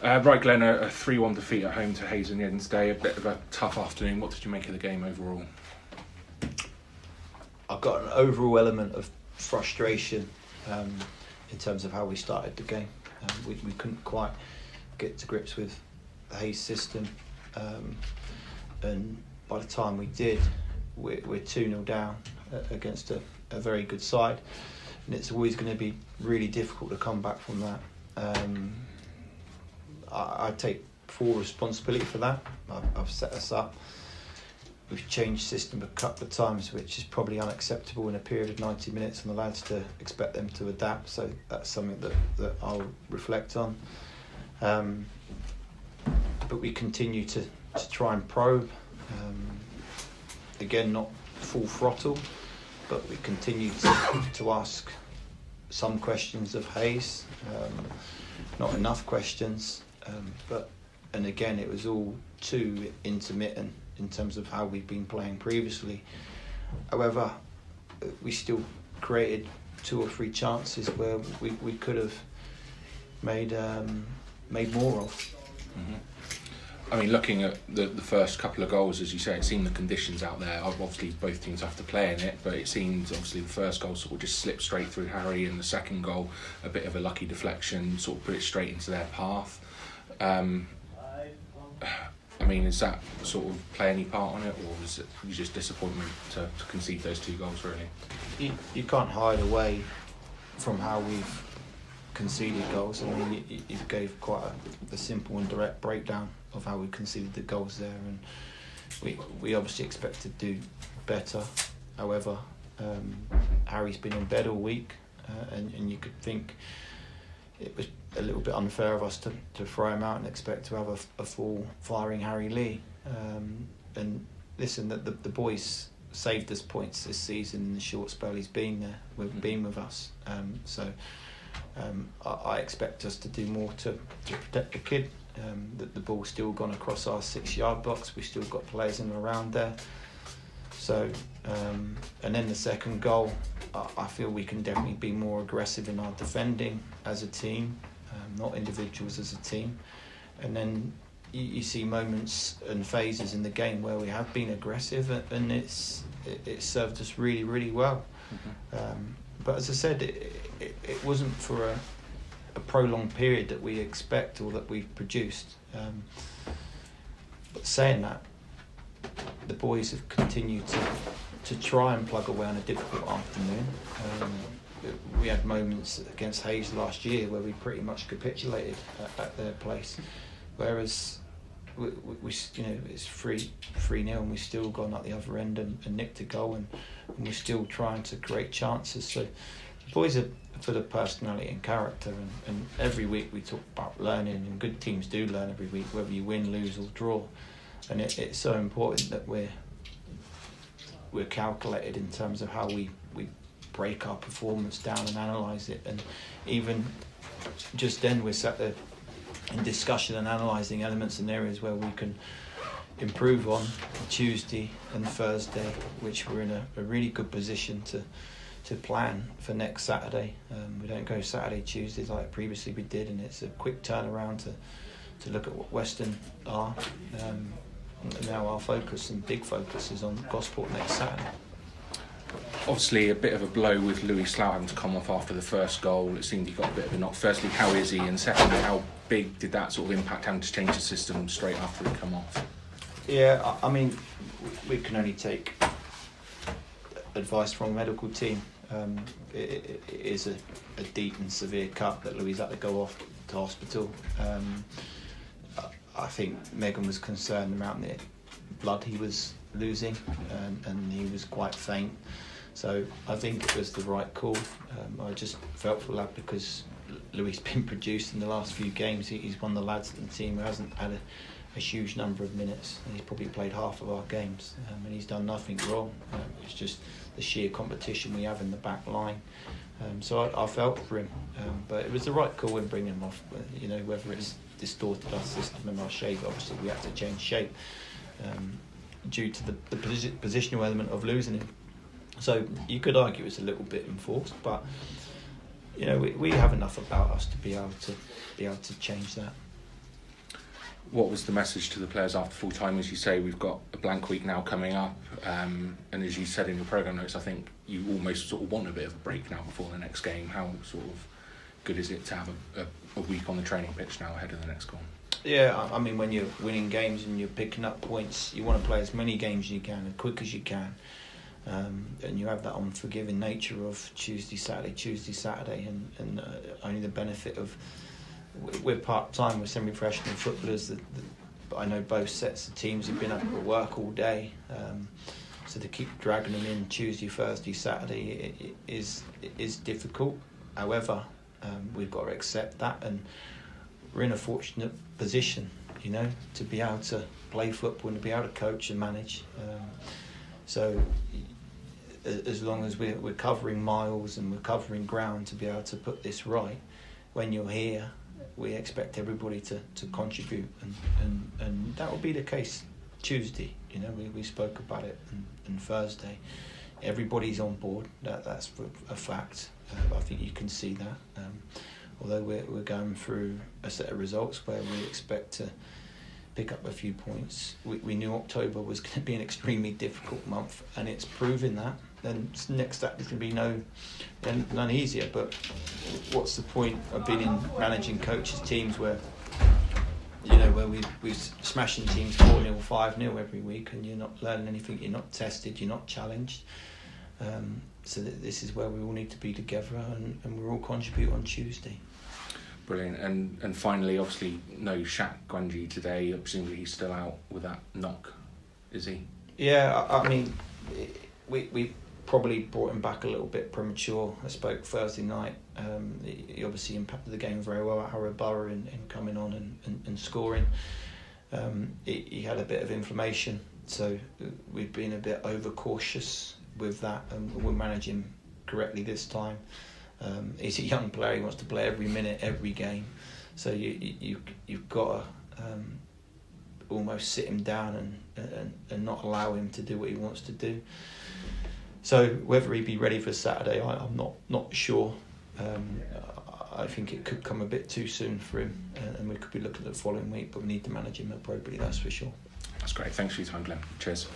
Right, Glenn, a 3-1 defeat at home to Hayes Yeading today. A bit of a tough afternoon. What did you make of the game overall? I've got an overall element of frustration in terms of how we started the game. We couldn't quite get to grips with the Hayes system, and by the time we did, we're 2-0 down against a very good side, and it's always going to be really difficult to come back from that. I take full responsibility for that. I've set us up. We've changed system a couple of times, which is probably unacceptable in a period of 90 minutes, and the lads to expect them to adapt. So that's something that I'll reflect on. But we continue to try and probe. Again, not full throttle, but we continue to ask some questions of Hayes. Not enough questions, and again, it was all too intermittent in terms of how we've been playing previously. However, we still created 2 or 3 chances where we could have made more of. Mm-hmm. I mean, looking at the first couple of goals, as you say, it seemed the conditions out there. Obviously, both teams have to play in it, but it seemed obviously the first goal sort of just slipped straight through Harry, and the second goal, a bit of a lucky deflection, sort of put it straight into their path. I mean, does that sort of play any part on it, or was it just disappointment to concede those 2 goals, really? You can't hide away from how we've conceded goals. I mean, you gave quite a simple and direct breakdown of how we conceded the goals there, and we obviously expect to do better. However, Harry's been in bed all week, and you could think it was a little bit unfair of us to throw him out and expect to have a full firing Harry Lee. And listen, the boys saved us points this season in the short spell he's been there. We've been with us, so I expect us to do more to protect the kid. The ball's still gone across our 6-yard box. We've still got players in and around there. So, and then the second goal, I feel we can definitely be more aggressive in our defending as a team, not individuals, as a team. And then you see moments and phases in the game where we have been aggressive, and it's served us really, really well. Mm-hmm. But as I said, it wasn't for a prolonged period that we expect or that we've produced. But saying that, the boys have continued to try and plug away on a difficult afternoon. We had moments against Hayes last year where we pretty much capitulated at their place, whereas we it's 3-0 and we still gone at the other end and nicked a goal, and we're still trying to create chances. So the boys are full of personality and character, and every week we talk about learning, and good teams do learn every week, whether you win, lose or draw. And it's so important that we're calculated in terms of how we break our performance down and analyse it. And even just then, we're sat there in discussion and analysing elements and areas where we can improve on Tuesday and Thursday, which we're in a really good position to plan for next Saturday. We don't go Saturday, Tuesdays like previously we did, and it's a quick turnaround to look at what Western are. Now our focus and big focus is on Gosport next Saturday. Obviously, a bit of a blow with Louis Slough having to come off after the first goal. It seemed he got a bit of a knock. Firstly, how is he? And secondly, how big did that sort of impact having to change the system straight after he come off? Yeah, I mean, we can only take advice from a medical team. It is a deep and severe cut that Louis had to go off to hospital. I think Megan was concerned about the blood he was losing, and he was quite faint. So I think it was the right call. I just felt for that because Louis has been produced in the last few games. He's one of the lads in the team who hasn't had a huge number of minutes. He's probably played half of our games, and he's done nothing wrong. It's just the sheer competition we have in the back line. So I felt for him, but it was the right call in bringing him off. Whether it's distorted our system and our shape, obviously we had to change shape due to the positional element of losing him. So you could argue it's a little bit enforced, but we have enough about us to be able to change that. what was the message to the players after full time? As you say, we've got a blank week now coming up, and as you said in your programme notes, I think you almost sort of want a bit of a break now before the next game. How sort of good is it to have a week on the training pitch now ahead of the next goal? Yeah, I mean, when you're winning games and you're picking up points, you want to play as many games as you can, as quick as you can. And you have that unforgiving nature of Tuesday, Saturday, and only the benefit of we're part-time, we're semi-professional footballers. But I know both sets of teams have been up at work all day, so to keep dragging them in Tuesday, Thursday, Saturday is difficult. However, we've got to accept that, and we're in a fortunate position, to be able to play football and to be able to coach and manage. So as long as we're covering miles and we're covering ground to be able to put this right, when you're here, we expect everybody to contribute, and that will be the case Tuesday. We spoke about it, and Thursday, everybody's on board. That's a fact. I think you can see that. Although we're going through a set of results where we expect to pick up a few points, we knew October was going to be an extremely difficult month, and it's proving that. Then next step is going to be none easier. But what's the point of being in managing coaches teams where where we're smashing teams 4-0, 5-0 every week, and you're not learning anything, you're not tested, you're not challenged. So this is where we all need to be together, and we'll all contribute on Tuesday. Brilliant. And finally, obviously, no Shaq Gwanji today. Presumably he's still out with that knock, is he? Yeah, I mean, we probably brought him back a little bit premature. I spoke Thursday night. He obviously impacted the game very well at Harrow Borough in coming on and scoring. He had a bit of inflammation, so we've been a bit overcautious with that, and we'll manage him correctly this time. He's a young player, he wants to play every minute, every game, so you've got to almost sit him down and not allow him to do what he wants to do. So whether he'd be ready for Saturday, I'm not sure. I think it could come a bit too soon for him, and we could be looking at the following week, but we need to manage him appropriately, that's for sure. That's great. Thanks for your time, Glenn. Cheers.